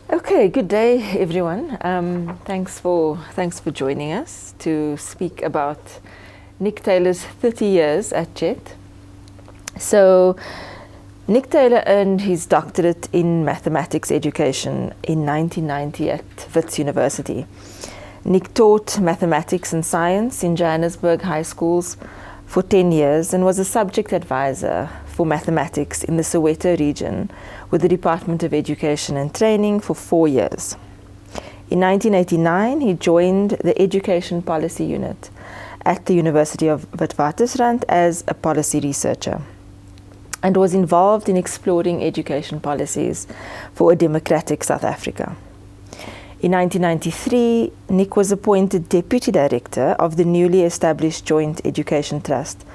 Okay, good day, everyone. Thanks for joining us to speak about Nick Taylor's 30 years at Jet. So, Nick Taylor earned his doctorate in mathematics education in 1990 at Wits University. Nick taught mathematics and science in Johannesburg high schools for 10 years and was a subject advisor for mathematics in the Soweto Region with the Department of Education and Training for 4 years. In 1989, he joined the Education Policy Unit at the University of Witwatersrand as a policy researcher and was involved in exploring education policies for a democratic South Africa. In 1993, Nick was appointed Deputy Director of the newly established Joint Education Trust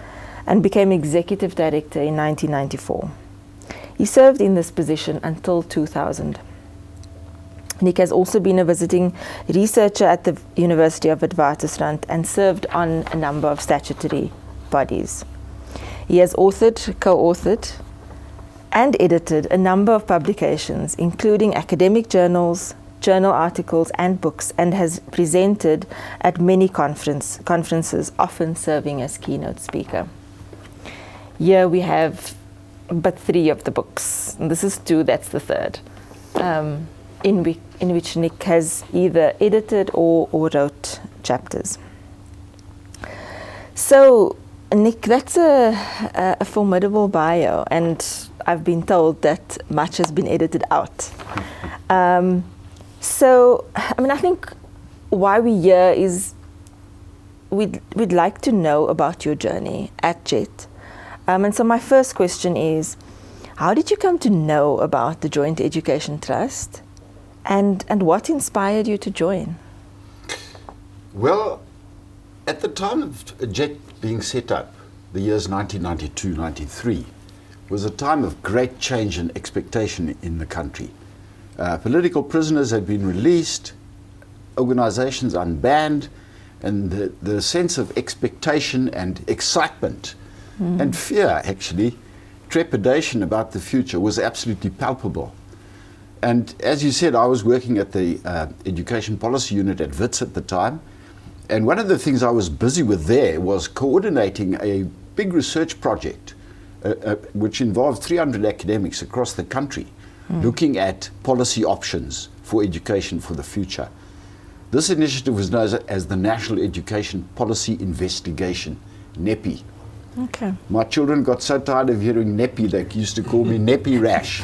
and became Executive Director in 1994. He served in this position until 2000. Nick has also been a visiting researcher at the University of Witwatersrand and served on a number of statutory bodies. He has authored, co-authored, and edited a number of publications, including academic journals, journal articles, and books, and has presented at many conferences, often serving as keynote speaker. Here we have but 3 of the books. And this is 2, that's the 3rd, in which Nick has either edited or wrote chapters. So, Nick, that's a formidable bio, and I've been told that much has been edited out. So, I think why we're here is we'd like to know about your journey at Jet. And so my first question is, how did you come to know about the Joint Education Trust, and what inspired you to join? Well, at the time of Jet being set up, the years 1992-93, was a time of great change and expectation in the country. Political prisoners had been released, organizations unbanned, and the sense of expectation and excitement and fear, actually, trepidation about the future was absolutely palpable. And as you said, I was working at the Education Policy Unit at WITS at the time, and one of the things I was busy with there was coordinating a big research project which involved 300 academics across the country looking at policy options for education for the future. This initiative was known as the National Education Policy Investigation, NEPI. Okay. My children got so tired of hearing NEPI, they used to call me Neppy Rash.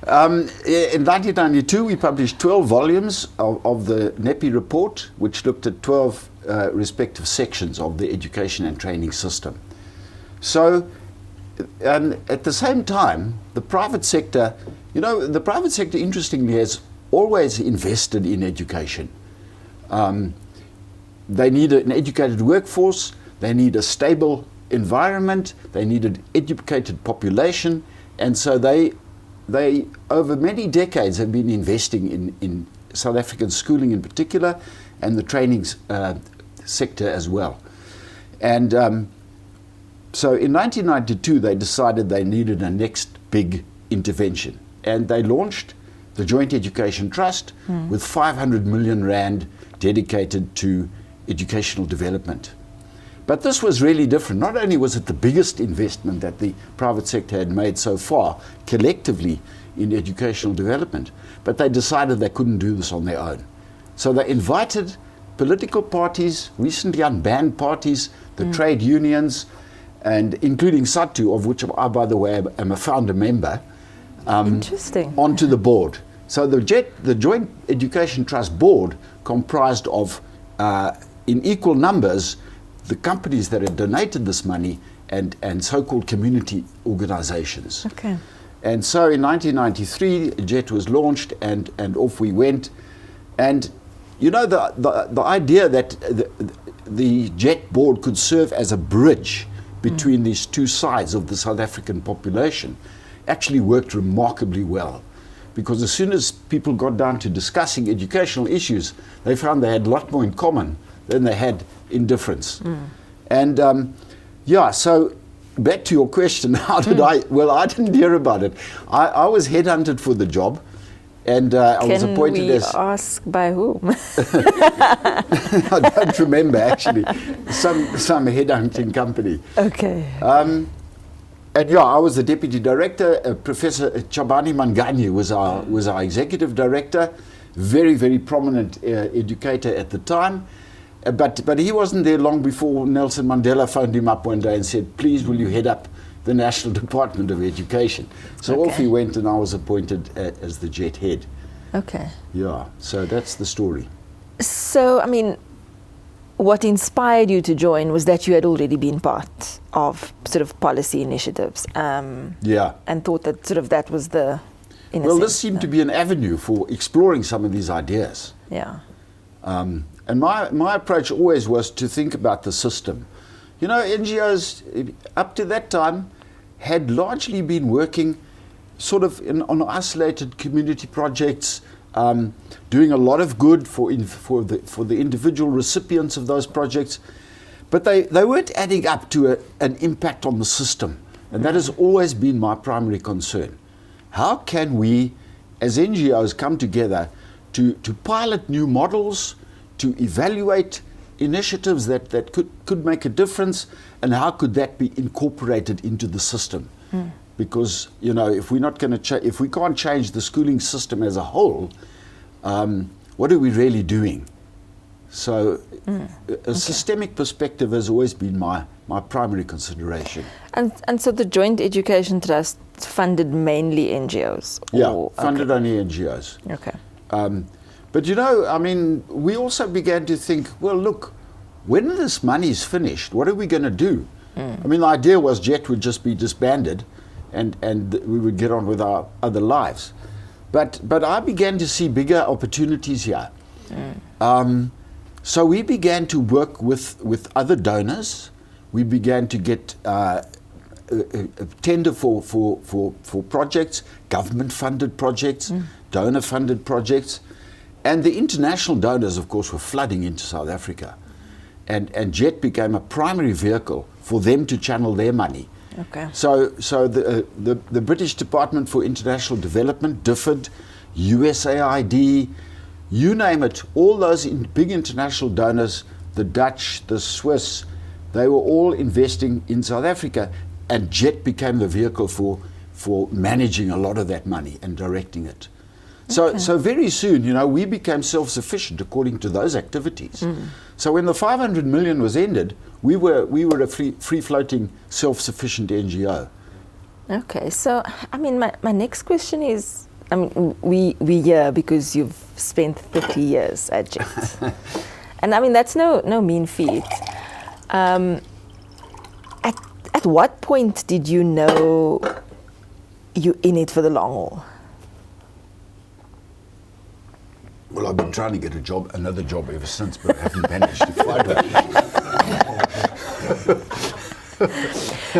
In 1992, we published 12 volumes of the NEPI report, which looked at 12 respective sections of the education and training system. So, at the same time, the private sector, interestingly, has always invested in education. They need an educated workforce, they need a stable environment, they need an educated population, and so they over many decades have been investing in South African schooling in particular, and the training sector as well. And so in 1992 they decided they needed a next big intervention, and they launched the Joint Education Trust with 500 million rand dedicated to educational development. But this was really different. Not only was it the biggest investment that the private sector had made so far collectively in educational development, but they decided they couldn't do this on their own. So they invited political parties, recently unbanned parties, the trade unions, and including SATU, of which I, by the way, am a founder member, Interesting. onto the board. So the Joint Education Trust board comprised of, in equal numbers, the companies that had donated this money and so-called community organizations. Okay. And so in 1993, Jet was launched, and off we went. And you know, the idea that the Jet board could serve as a bridge between these two sides of the South African population actually worked remarkably well. Because as soon as people got down to discussing educational issues, they found they had a lot more in common than they had in difference. And so back to your question, how did I? Well, I didn't hear about it. I was headhunted for the job, and I was appointed as. Can we ask by whom? I don't remember actually. Some headhunting company. Okay. And yeah, I was the deputy director. Professor Chabani Manganyi was our executive director, very, very prominent educator at the time. But he wasn't there long before Nelson Mandela phoned him up one day and said, "Please, will you head up the National Department of Education?" So off he went, and I was appointed as the JET head. Okay. Yeah, so that's the story. So, I mean, what inspired you to join was that you had already been part of sort of policy initiatives. Yeah. And thought that sort of that was the. Well, this seemed to be an avenue for exploring some of these ideas. Yeah. And my approach always was to think about the system. You know, NGOs up to that time had largely been working sort of on isolated community projects, doing a lot of good for the individual recipients of those projects, but they weren't adding up to an impact on the system, and that has always been my primary concern. How can we, as NGOs, come together to pilot new models, to evaluate initiatives that could make a difference, and how could that be incorporated into the system? Because, you know, if we're not going to if we can't change the schooling system as a whole, what are we really doing? So a systemic perspective has always been my primary consideration. And so the Joint Education Trust funded mainly NGOs? Yeah, funded only NGOs. Okay. But, you know, I mean, we also began to think, well, look, when this money is finished, what are we going to do? I mean, the idea was JET would just be disbanded and we would get on with our other lives. But I began to see bigger opportunities here. So we began to work with other donors. We began to get a tender for projects, government-funded projects, donor-funded projects. And the international donors, of course, were flooding into South Africa. And JET became a primary vehicle for them to channel their money. Okay. So the British Department for International Development, DFID, USAID, you name it, all those big international donors, the Dutch, the Swiss, they were all investing in South Africa, and JET became the vehicle for managing a lot of that money and directing it. So very soon, you know, we became self-sufficient according to those activities. So when the 500 million was ended, we were a free-floating, self-sufficient NGO. Okay, so I mean, my next question is, I mean, we hear because you've spent 30 years at JET, and I mean that's no mean feat. At what point did you know you're in it for the long haul? Well, I've been trying to get another job ever since, but I haven't managed to find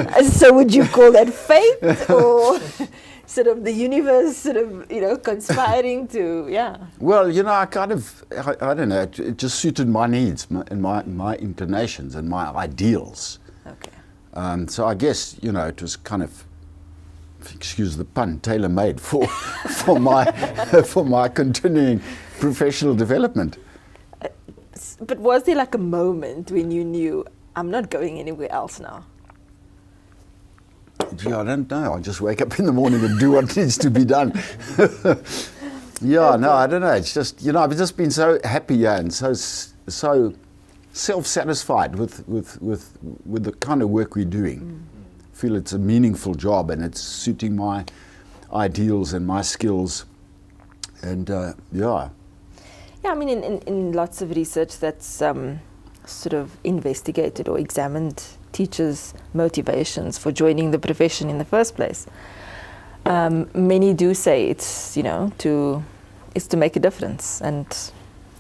one. So would you call that fate, or sort of the universe sort of, you know, conspiring to, yeah? Well, you know, I don't know, it just suited my needs and my inclinations and my ideals. Okay. So I guess, you know, it was kind of, excuse the pun, tailor-made for my continuing professional development. But was there like a moment when you knew, I'm not going anywhere else now? Gee, I don't know. I just wake up in the morning and do what needs to be done. Yeah, no, I don't know. It's just, you know, I've just been so happy and so self-satisfied with the kind of work we're doing. Feel it's a meaningful job and it's suiting my ideals and my skills. And yeah. Yeah, I mean, in lots of research that's sort of investigated or examined teachers' motivations for joining the profession in the first place, many do say it's, you know, to make a difference. And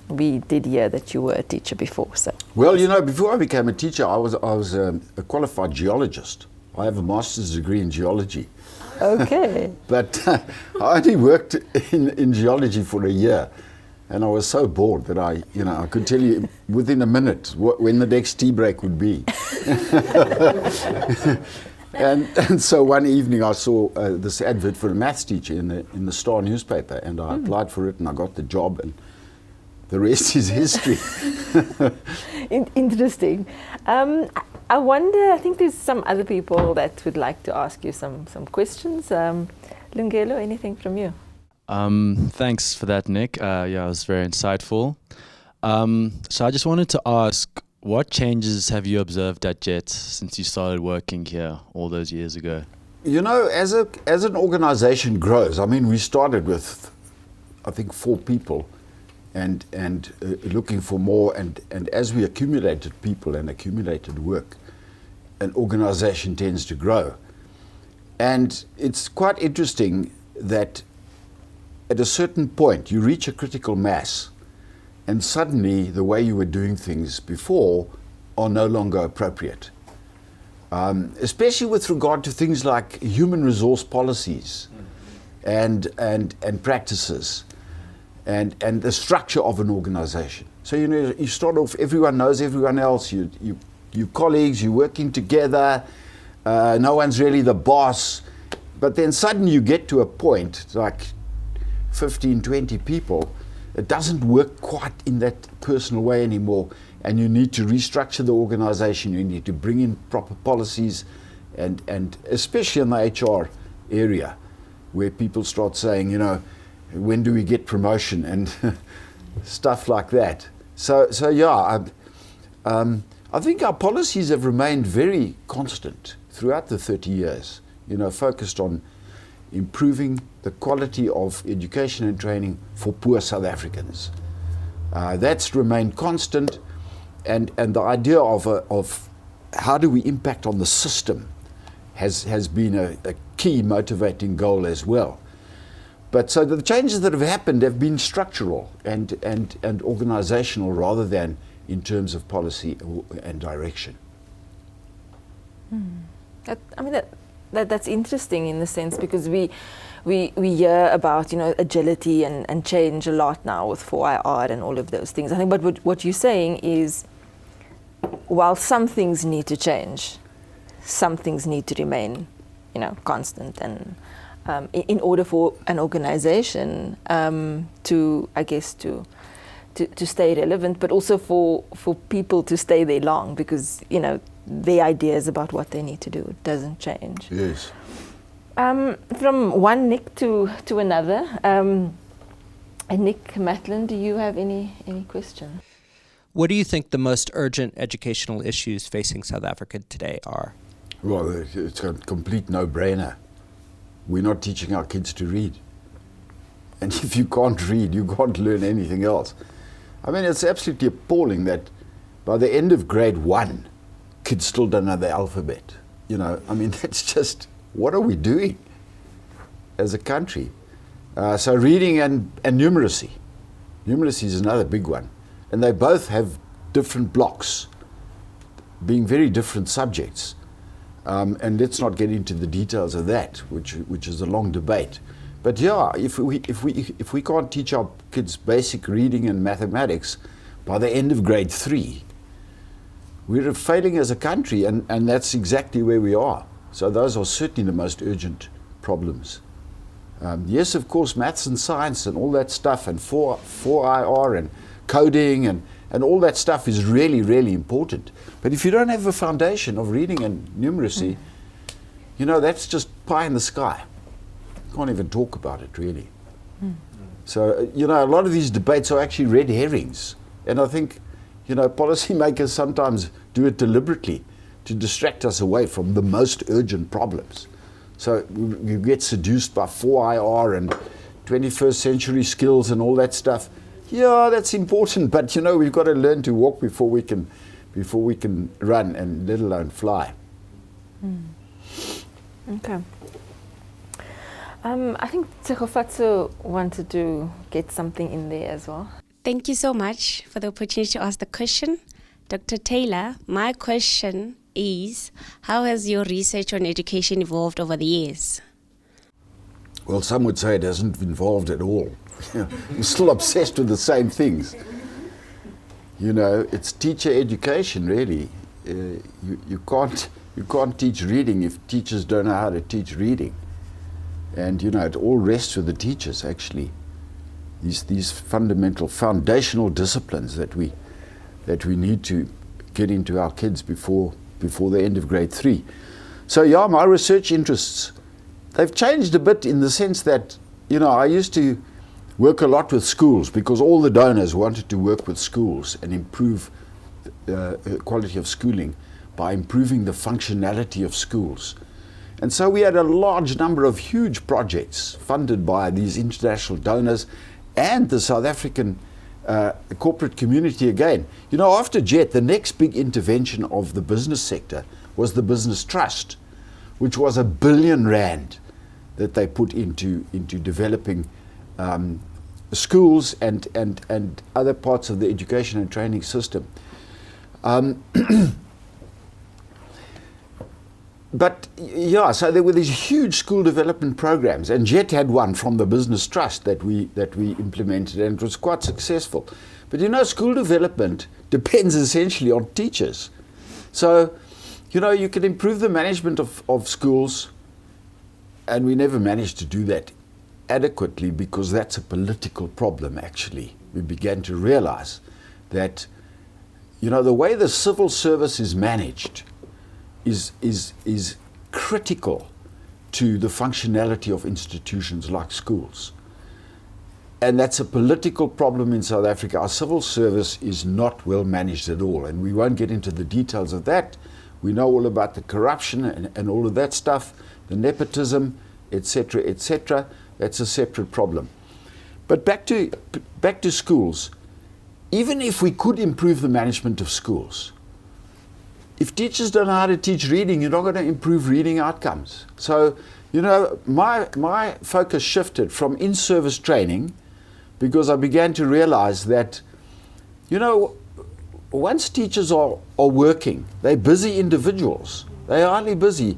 we did hear that you were a teacher before. So well, you know, before I became a teacher, I was a qualified geologist. I have a master's degree in geology. Okay. But I only worked in geology for a year, and I was so bored that I could tell you within a minute when the next tea break would be. And so one evening I saw this advert for a maths teacher in the Star newspaper, and I applied for it and I got the job, and the rest is history. Interesting. I wonder, I think there's some other people that would like to ask you some questions. Lungelo, anything from you? Thanks for that, Nick. Yeah, it was very insightful. So I just wanted to ask, what changes have you observed at JET since you started working here all those years ago? You know, as an organization grows, I mean, we started with, I think, 4 people, and looking for more, and as we accumulated people and accumulated work, an organization tends to grow. And it's quite interesting that at a certain point you reach a critical mass, and suddenly the way you were doing things before are no longer appropriate. Especially with regard to things like human resource policies and practices and the structure of an organization. So, you know, you start off, everyone knows everyone else, you colleagues, you're working together, no one's really the boss. But then suddenly you get to a point, like 15, 20 people, it doesn't work quite in that personal way anymore, and you need to restructure the organization, you need to bring in proper policies, and especially in the HR area, where people start saying, you know, when do we get promotion, and stuff like that. So yeah, I think our policies have remained very constant throughout the 30 years, you know, focused on improving the quality of education and training for poor South Africans. That's remained constant, and the idea of how do we impact on the system has been a key motivating goal as well. But so the changes that have happened have been structural and organizational rather than in terms of policy and direction. That's interesting in the sense, because we hear about, you know, agility and change a lot now with 4IR and all of those things. I think, but what you're saying is, while some things need to change, some things need to remain, you know, constant, and in order for an organization to, I guess, to stay relevant, but also for people to stay there long, because, you know, their ideas about what they need to do doesn't change. Yes. From one Nick to another, Nick Matlin, do you have any questions? What do you think the most urgent educational issues facing South Africa today are? Well, it's a complete no-brainer. We're not teaching our kids to read. And if you can't read, you can't learn anything else. I mean, it's absolutely appalling that by the end of grade 1, kids still don't know the alphabet. You know, I mean, that's just, what are we doing as a country? So reading and numeracy. Numeracy is another big one. And they both have different blocks, being very different subjects. And let's not get into the details of that, which is a long debate. But yeah, if we can't teach our kids basic reading and mathematics by the end of grade 3, we're failing as a country, and that's exactly where we are. So those are certainly the most urgent problems. Yes, of course, maths and science and all that stuff, and 4IR and coding and all that stuff is really, really important. But if you don't have a foundation of reading and numeracy, you know, that's just pie in the sky. You can't even talk about it, really. So, you know, a lot of these debates are actually red herrings. And I think, you know, policymakers sometimes do it deliberately to distract us away from the most urgent problems. So we get seduced by 4IR and 21st century skills and all that stuff. Yeah, that's important, but you know, we've got to learn to walk before we can run, and let alone fly. Okay. I think Tsegofatso wanted to get something in there as well. Thank you so much for the opportunity to ask the question. Dr. Taylor, my question is, how has your research on education evolved over the years? Well, some would say it hasn't evolved at all. I'm still obsessed with the same things. You know, it's teacher education, really. You You can't teach reading if teachers don't know how to teach reading. And it all rests with the teachers, actually. These fundamental, foundational disciplines that we need to get into our kids before the end of grade 3. So yeah, my research interests, they've changed a bit in the sense that, I used to work a lot with schools because all the donors wanted to work with schools and improve the quality of schooling by improving the functionality of schools. And so we had a large number of huge projects funded by these international donors and the South African corporate community again. After JET, the next big intervention of the business sector was the Business Trust, which was R1 billion that they put into developing schools and other parts of the education and training system. But yeah, so there were these huge school development programs, and JET had one from the Business Trust that we implemented, and it was quite successful. But school development depends essentially on teachers. So, you can improve the management of schools, and we never managed to do that adequately because that's a political problem, actually. We began to realize that, the way the civil service is managed is critical to the functionality of institutions like schools. And that's a political problem in South Africa. Our civil service is not well managed at all, and we won't get into the details of that. We know all about the corruption and all of that stuff, the nepotism, etc., etc. That's a separate problem. But back to schools. Even if we could improve the management of schools, if teachers don't know how to teach reading, you're not going to improve reading outcomes. So, my focus shifted from in-service training because I began to realize that, once teachers are working, they're busy individuals. They're highly busy.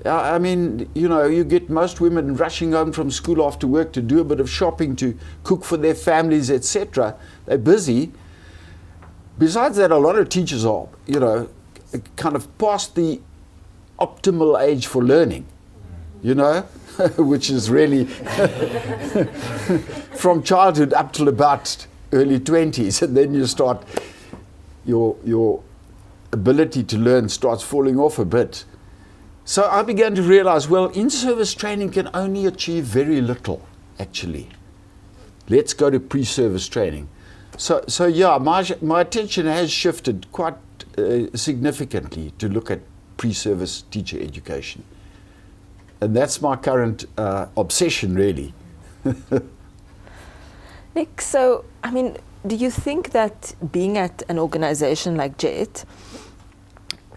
I mean, you get most women rushing home from school after work to do a bit of shopping, to cook for their families, etc. They're busy. Besides that, a lot of teachers are, kind of past the optimal age for learning, which is really from childhood up till about early 20s, and then you start, your ability to learn starts falling off a bit. So I began to realize, well, in-service training can only achieve very little, actually. Let's go to pre-service training. So yeah, my attention has shifted quite significantly to look at pre-service teacher education. And that's my current obsession, really. Nick, so, do you think that being at an organization like JET,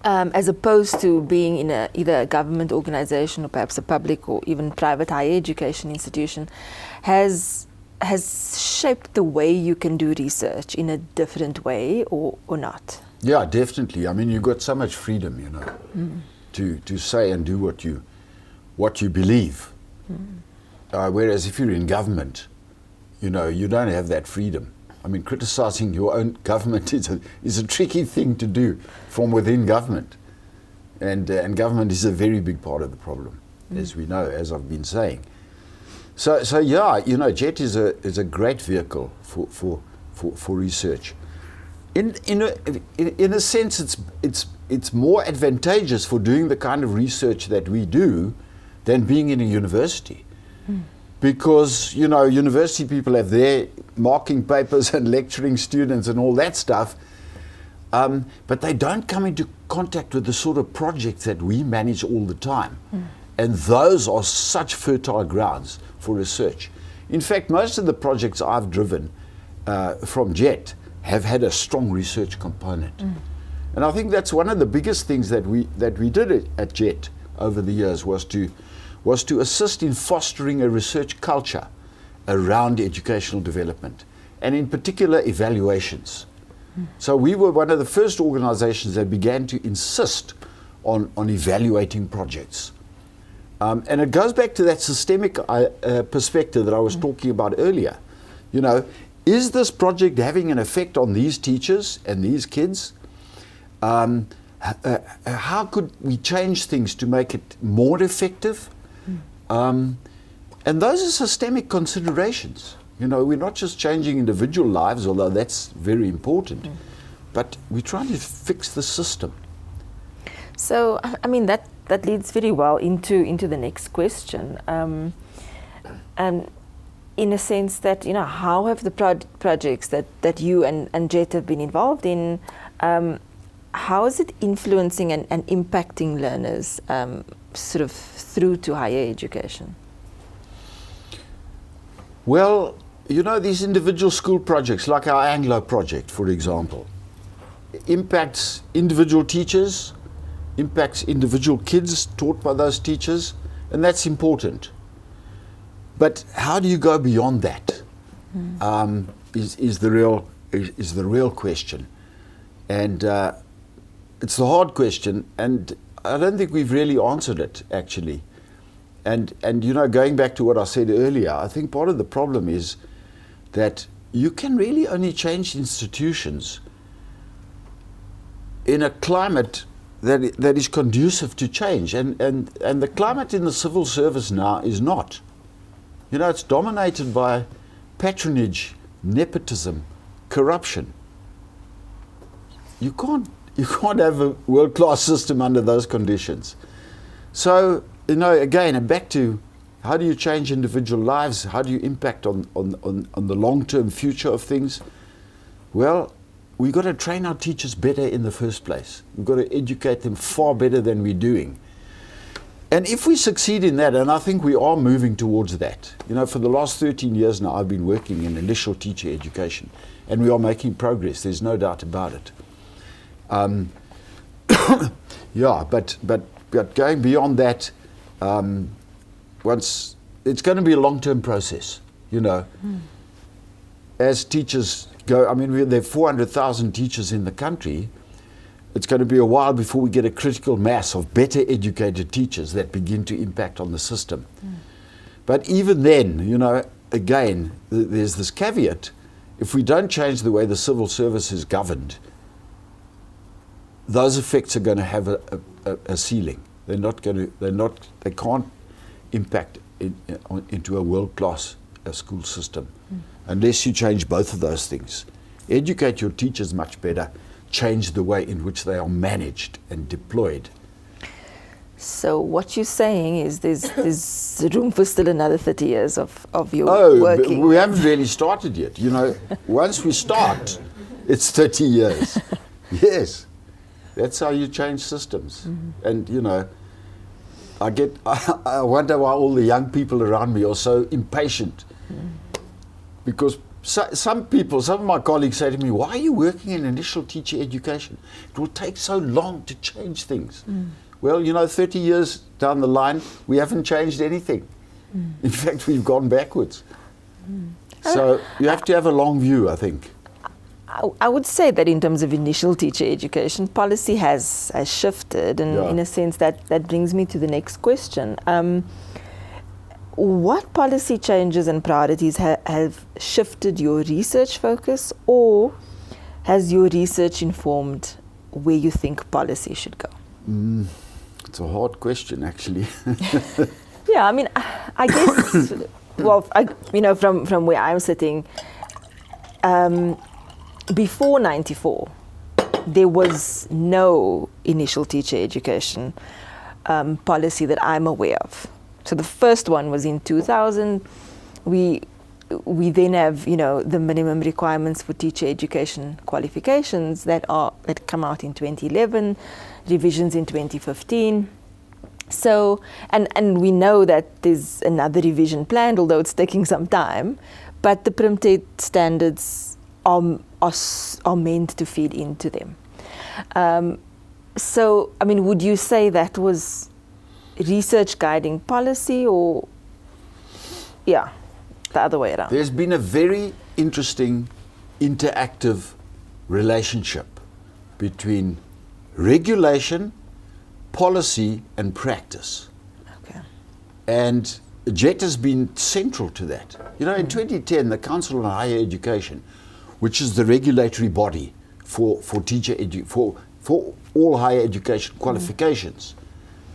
as opposed to being in either a government organization or perhaps a public or even private higher education institution, has shaped the way you can do research in a different way or not? Yeah, definitely. You've got so much freedom, to say and do what you believe. Whereas if you're in government, you don't have that freedom. Criticizing your own government is a tricky thing to do from within government. And government is a very big part of the problem, as we know, as I've been saying. So yeah, JET is a great vehicle for research. In a sense, it's more advantageous for doing the kind of research that we do than being in a university. Because, university people have their marking papers and lecturing students and all that stuff, but they don't come into contact with the sort of projects that we manage all the time. And those are such fertile grounds for research. In fact, most of the projects I've driven from JET have had a strong research component. And I think that's one of the biggest things that we did at JET over the years was to assist in fostering a research culture around educational development, and in particular evaluations. So we were one of the first organizations that began to insist on evaluating projects. And it goes back to that systemic perspective that I was talking about earlier. Is this project having an effect on these teachers and these kids? how could we change things to make it more effective? And those are systemic considerations. You know, we're not just changing individual lives, although that's very important, but we're trying to fix the system. So, I mean, that leads very well into the next question. In a sense that, you know, how have the projects that you and Jet have been involved in, how is it influencing and impacting learners sort of through to higher education? Well, you know, these individual school projects, like our Anglo project, for example, impacts individual teachers, impacts individual kids taught by those teachers, and that's important. But how do you go beyond that? Is the real question, and it's the hard question, and I don't think we've really answered it actually. And you know, going back to what I said earlier, I think part of the problem is that you can really only change institutions in a climate that is conducive to change, and the climate in the civil service now is not. You know, it's dominated by patronage, nepotism, corruption. You can't have a world-class system under those conditions. So, you know, again, back to how do you change individual lives? How do you impact on the long-term future of things? Well, we've got to train our teachers better in the first place. We've got to educate them far better than we're doing. And if we succeed in that, and I think we are moving towards that, you know, for the last 13 years now I've been working in initial teacher education, and we are making progress, there's no doubt about it. Yeah, but going beyond that, once it's going to be a long-term process, you know. As teachers go, I mean, there are 400,000 teachers in the country. It's going to be a while before we get a critical mass of better educated teachers that begin to impact on the system. But even then, you know, again, there's this caveat. If we don't change the way the civil service is governed, those effects are going to have a ceiling. They can't impact into a world-class school system unless you change both of those things. Educate your teachers much better, change the way in which they are managed and deployed. So what you're saying is there's room for still another 30 years of your working. We haven't really started yet. You know, once we start, it's 30 years. Yes. That's how you change systems. And, you know, I wonder why all the young people around me are so impatient. Because some of my colleagues say to me, why are you working in initial teacher education? It will take so long to change things. Well, you know, 30 years down the line, we haven't changed anything. In fact, we've gone backwards. So you have to have a long view, I think. I would say that in terms of initial teacher education, policy has shifted, and in a sense that brings me to the next question. What policy changes and priorities have shifted your research focus, or has your research informed where you think policy should go? It's a hard question, actually. Yeah, I mean, I guess, well, you know, from where I'm sitting, before 94, there was no initial teacher education policy that I'm aware of. So the first one was in 2000. We then have, you know, the minimum requirements for teacher education qualifications that come out in 2011, revisions in 2015. So, and we know that there's another revision planned, although it's taking some time, but the Primted standards are meant to feed into them. So, I mean, would you say that was research guiding policy, or, the other way around? There's been a very interesting interactive relationship between regulation, policy, and practice. Okay. And JET has been central to that. You know, in 2010, the Council on Higher Education, which is the regulatory body for for all higher education qualifications.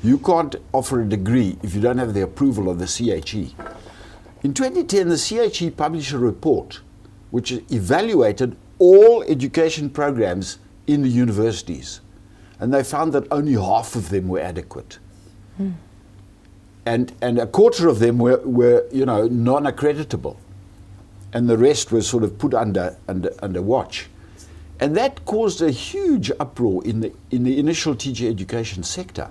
You can't offer a degree if you don't have the approval of the CHE. In 2010, the CHE published a report which evaluated all education programs in the universities, and they found that only half of them were adequate. And a quarter of them were non-accreditable, and the rest were sort of put under watch. And that caused a huge uproar in the initial teacher education sector.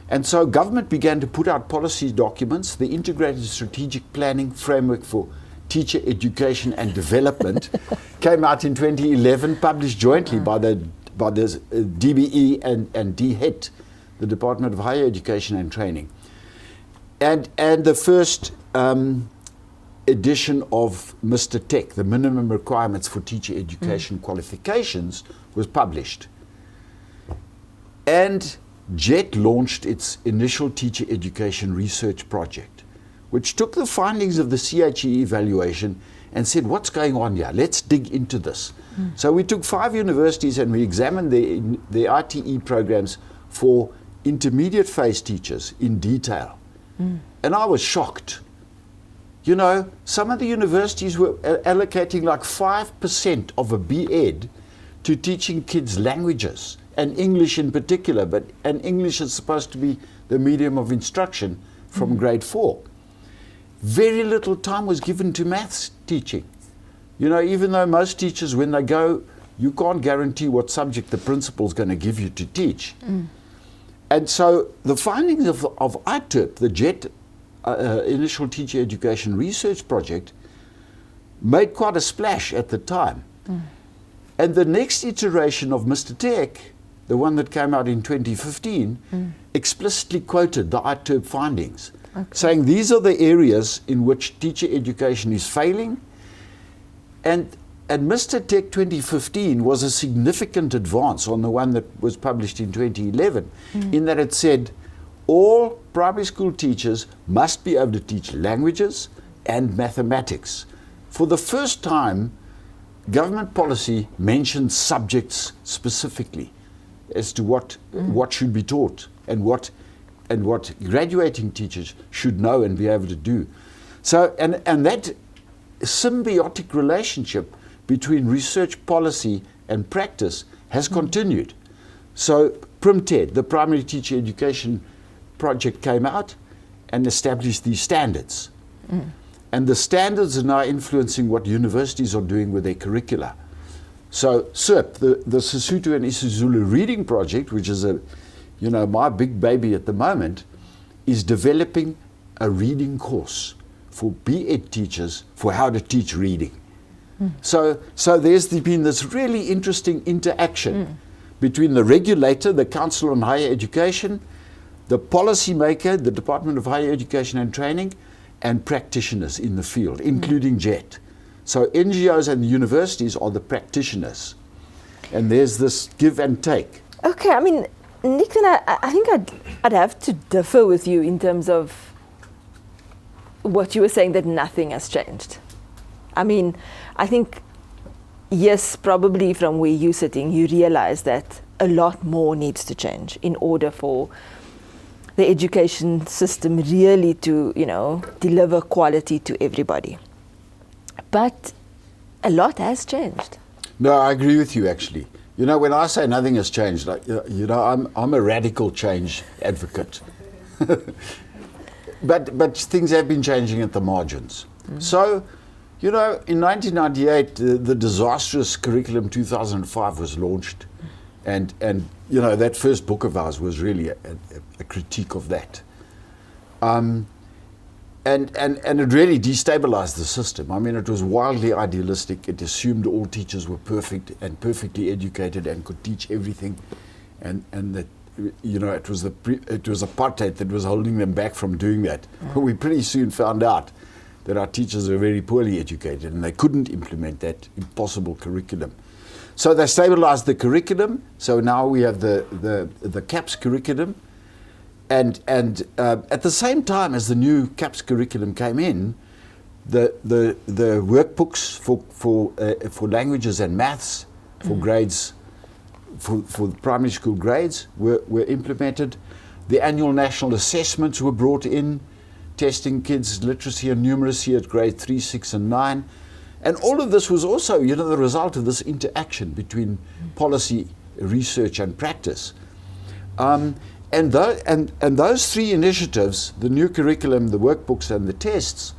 And so government began to put out policy documents. The Integrated Strategic Planning Framework for Teacher Education and Development came out in 2011, published jointly by the DBE and DHET, the Department of Higher Education and Training. And the first edition of Mr. Tech, the minimum requirements for teacher education qualifications, was published. And JET launched its initial teacher education research project, which took the findings of the CHE evaluation and said, what's going on here? Let's dig into this. So we took 5 universities and we examined the ITE programs for intermediate phase teachers in detail. And I was shocked. You know, some of the universities were allocating like 5% of a B.Ed to teaching kids languages, and English in particular, and English is supposed to be the medium of instruction from grade 4. Very little time was given to maths teaching. You know, even though most teachers, when they go, you can't guarantee what subject the principal's going to give you to teach. And so the findings of ITERP, the JET Initial Teacher Education Research Project, made quite a splash at the time. And the next iteration of Mr. Tech, the one that came out in 2015, explicitly quoted the ITERP findings, saying these are the areas in which teacher education is failing. And Mr. Tech 2015 was a significant advance on the one that was published in 2011, in that it said all primary school teachers must be able to teach languages and mathematics. For the first time, government policy mentioned subjects specifically as to what should be taught and what graduating teachers should know and be able to do. So, and that symbiotic relationship between research policy and practice has continued. So PRIMTED, the Primary Teacher Education Project, came out and established these standards. And the standards are now influencing what universities are doing with their curricula. So SIRP, the Sesotho and isiZulu Reading Project, which is my big baby at the moment, is developing a reading course for B.Ed teachers for how to teach reading. So there's been this really interesting interaction between the regulator, the Council on Higher Education, the policymaker, the Department of Higher Education and Training, and practitioners in the field, including JET. So NGOs and the universities are the practitioners. And there's this give and take. Okay, I mean, Nick, and I think I'd have to differ with you in terms of what you were saying, that nothing has changed. I mean, I think, yes, probably from where you're sitting, you realize that a lot more needs to change in order for the education system really to, deliver quality to everybody. But a lot has changed. No, I agree with you, actually. You know, when I say nothing has changed, I'm a radical change advocate. But things have been changing at the margins. So, in 1998, the disastrous Curriculum 2005 was launched. And that first book of ours was really a critique of that. And it really destabilized the system. I mean, it was wildly idealistic. It assumed all teachers were perfect and perfectly educated and could teach everything, and that it was apartheid that was holding them back from doing that. But we pretty soon found out that our teachers were very poorly educated and they couldn't implement that impossible curriculum. So they stabilized the curriculum. So now we have the CAPS curriculum. And at the same time as the new CAPS curriculum came in, the workbooks for languages and maths for grades for the primary school grades were implemented. The annual national assessments were brought in, testing kids' literacy and numeracy at grade 3, 6 and 9. And all of this was also, the result of this interaction between policy, research and practice. And those three initiatives, the new curriculum, the workbooks and the tests,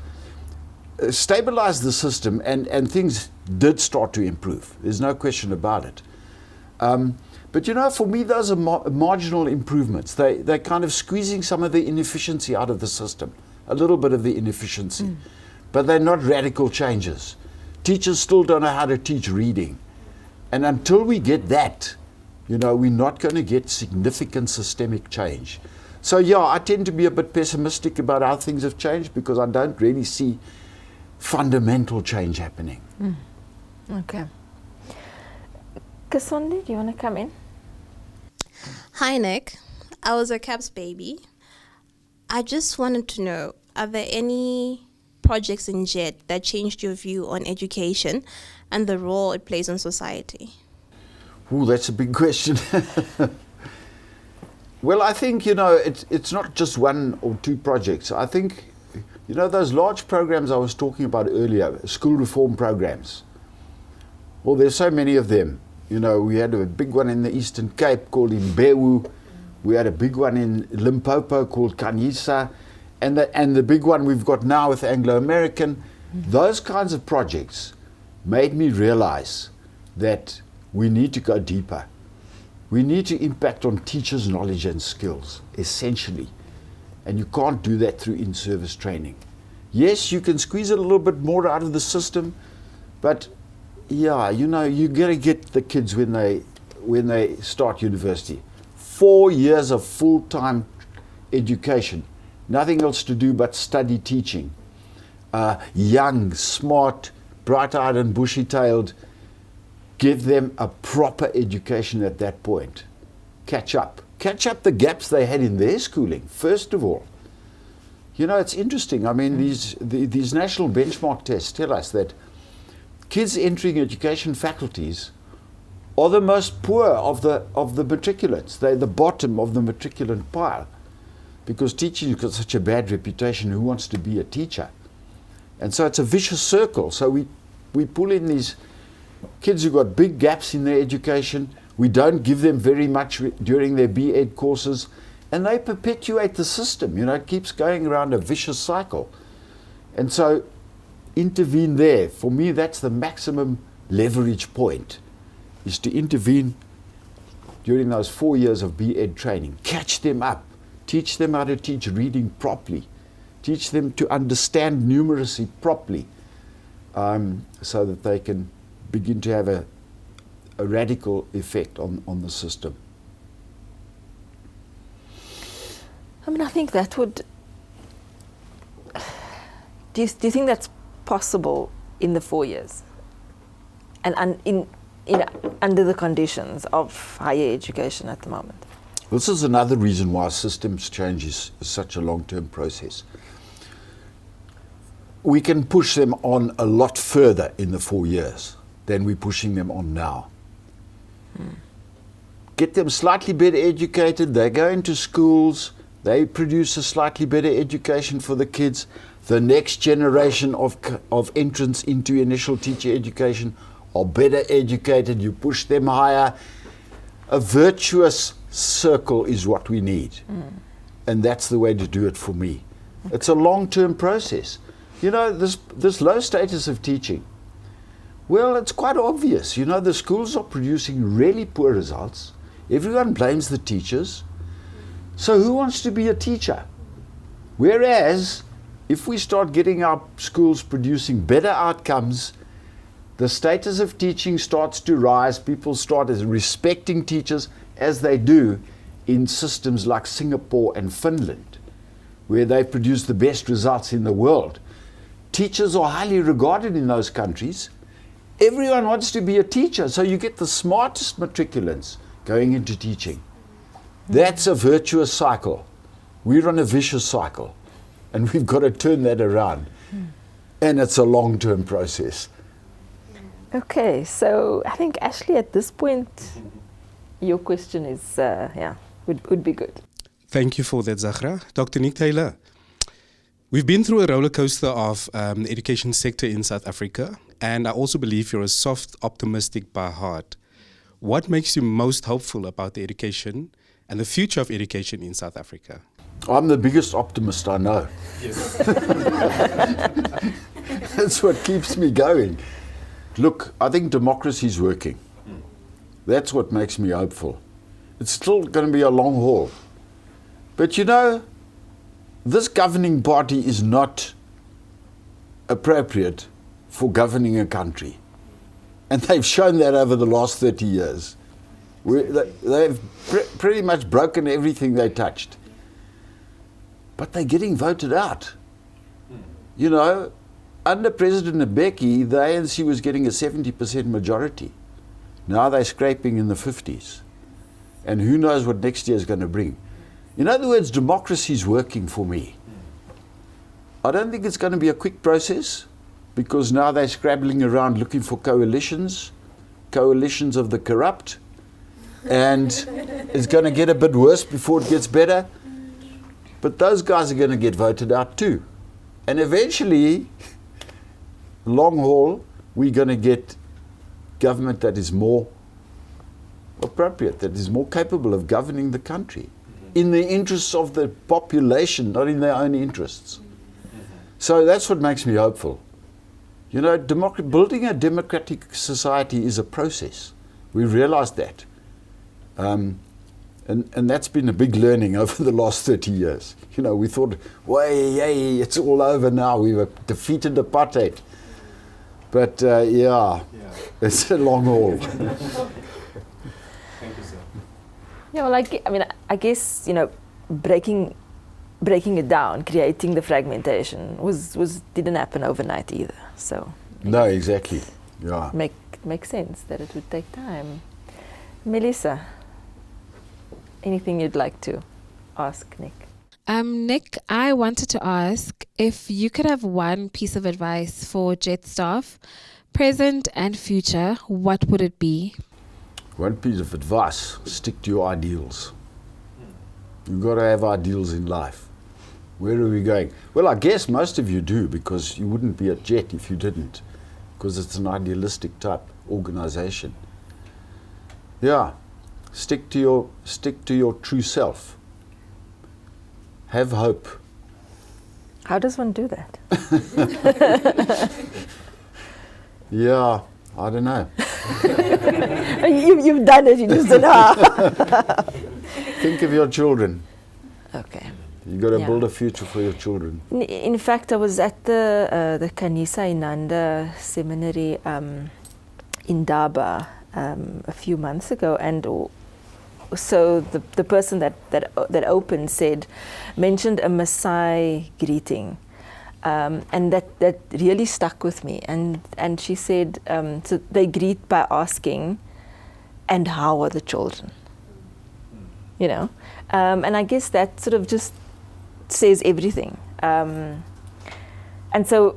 stabilized the system, and things did start to improve. There's no question about it. But for me, those are marginal improvements. They're kind of squeezing some of the inefficiency out of the system, a little bit of the inefficiency. But they're not radical changes. Teachers still don't know how to teach reading. And until we get that, we're not going to get significant systemic change. So I tend to be a bit pessimistic about how things have changed, because I don't really see fundamental change happening. Okay. Kasondi, do you want to come in? Hi, Nick. I was a CAPS baby. I just wanted to know, are there any projects in JET that changed your view on education and the role it plays in society? Ooh, that's a big question. Well, I think, it's not just one or two projects. I think, those large programs I was talking about earlier, school reform programs. Well, there's so many of them. We had a big one in the Eastern Cape called Imbewu. We had a big one in Limpopo called Kanyisa. And the big one we've got now with Anglo-American. Those kinds of projects made me realize that we need to go deeper. We need to impact on teachers' knowledge and skills, essentially. And you can't do that through in-service training. Yes, you can squeeze a little bit more out of the system, but you got to get the kids when they start university. 4 years of full-time education, nothing else to do but study teaching. Young, smart, bright-eyed and bushy-tailed, give them a proper education at that point. Catch up the gaps they had in their schooling, first of all. It's interesting. I mean, these national benchmark tests tell us that kids entering education faculties are the most poor of the matriculates. They're the bottom of the matriculant pile, because teaching has got such a bad reputation. Who wants to be a teacher? And so it's a vicious circle. So we pull in these kids who've got big gaps in their education. We don't give them very much during their B.Ed courses, and they perpetuate the system. It keeps going around a vicious cycle. And so intervene there. For me, that's the maximum leverage point, is to intervene during those 4 years of B.Ed training. Catch them up. Teach them how to teach reading properly. Teach them to understand numeracy properly, so that they can begin to have a radical effect on the system. I mean, I think that would... Do you think that's possible in the 4 years? And under the conditions of higher education at the moment? This is another reason why systems change is such a long-term process. We can push them on a lot further in the 4 years than we're pushing them on now. Get them slightly better educated, they go into schools, they produce a slightly better education for the kids. The next generation of entrants into initial teacher education are better educated, you push them higher. A virtuous circle is what we need. And that's the way to do it for me. Okay. It's a long-term process. This low status of teaching, well, it's quite obvious. The schools are producing really poor results. Everyone blames the teachers. So who wants to be a teacher? Whereas, if we start getting our schools producing better outcomes, the status of teaching starts to rise. People start respecting teachers, as they do in systems like Singapore and Finland, where they produce the best results in the world. Teachers are highly regarded in those countries. Everyone wants to be a teacher, so you get the smartest matriculants going into teaching. That's a virtuous cycle. We're on a vicious cycle, and we've got to turn that around. And it's a long-term process. Okay, so I think, Ashley, at this point, your question is, would be good. Thank you for that, Zahraa. Dr. Nick Taylor, we've been through a roller coaster of the education sector in South Africa, and I also believe you're a soft optimistic by heart. What makes you most hopeful about the education and the future of education in South Africa? I'm the biggest optimist I know. Yes. That's what keeps me going. Look, I think democracy is working. That's what makes me hopeful. It's still going to be a long haul. But you know, this governing party is not appropriate for governing a country. And they've shown that over the last 30 years. They've pretty much broken everything they touched. But they're getting voted out. You know, under President Mbeki, the ANC was getting a 70% majority. Now they're scraping in the 50s. And who knows what next year is going to bring. In other words, democracy is working for me. I don't think it's going to be a quick process, because now they're scrabbling around looking for coalitions of the corrupt. And it's going to get a bit worse before it gets better. But those guys are going to get voted out too. And eventually, long haul, we're going to get government that is more appropriate, that is more capable of governing the country in the interests of the population, not in their own interests. So that's what makes me hopeful. You know, building a democratic society is a process. We realized that. And that's been a big learning over the last 30 years. You know, we thought, yay, it's all over now. We've defeated apartheid. But it's a long haul. Thank you, sir. Yeah, well, I guess, you know, breaking it down, creating the fragmentation didn't happen overnight either. So no, exactly. Yeah. Makes sense that it would take time. Melissa, anything you'd like to ask Nick? Nick, I wanted to ask if you could have one piece of advice for JET staff, present and future, what would it be? One piece of advice: stick to your ideals. You've got to have ideals in life. Where are we going? Well, I guess most of you do, because you wouldn't be at JET if you didn't, because it's an idealistic type organization. Yeah, stick to your true self. Have hope. How does one do that? Yeah, I don't know. You've done it, you just don't know how. Think of your children. Okay. You've got to build a future for your children. In fact, I was at the Kanisa Inanda seminary in Daba a few months ago, and so the person that opened mentioned a Maasai greeting, and that really stuck with me. And she said, so they greet by asking, "And how are the children?" You know, and I guess that sort of just says everything. And so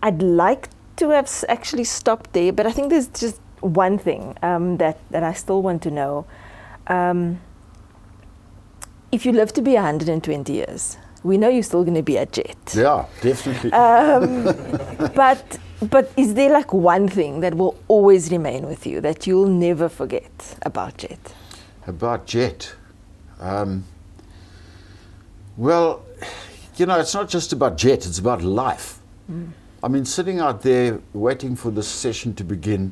I'd like to have actually stopped there, but I think there's just one thing that I still want to know. If you live to be 120 years, we know you're still going to be at JET. Yeah, definitely. But is there like one thing that will always remain with you, that you'll never forget about JET? About JET? Well, you know, it's not just about JET, it's about life. I mean, sitting out there waiting for this session to begin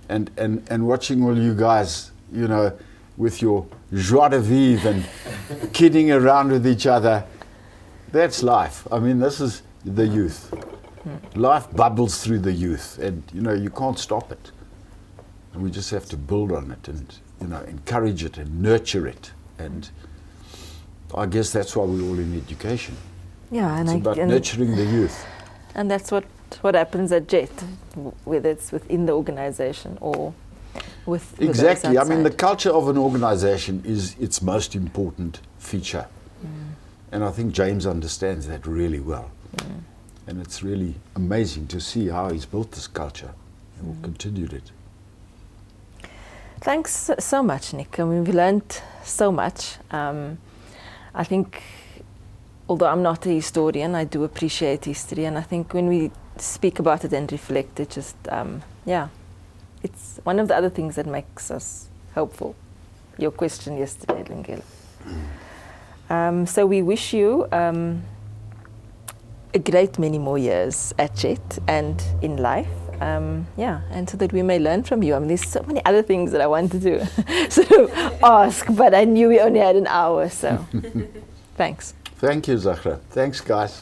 and watching all you guys, you know, with your joie de vivre and kidding around with each other, that's life. I mean, this is the youth. Life bubbles through the youth, and, you know, you can't stop it. And we just have to build on it and, you know, encourage it and nurture it. And I guess that's why we're all in education. Yeah, it's about nurturing the youth. And that's what happens at JET, whether it's within the organization or with exactly. I mean, the culture of an organization is its most important feature. And I think James understands that really well. And it's really amazing to see how he's built this culture and continued it. Thanks so much, Nick. I mean, we learned so much. I think, although I'm not a historian, I do appreciate history, and I think when we speak about it and reflect, it just, it's one of the other things that makes us hopeful. Your question yesterday, Lingela. So we wish you a great many more years at Jet and in life. And so that we may learn from you. I mean, there's so many other things that I wanted to sort of ask, but I knew we only had an hour, so thanks. Thank you, Zahraa. Thanks, guys.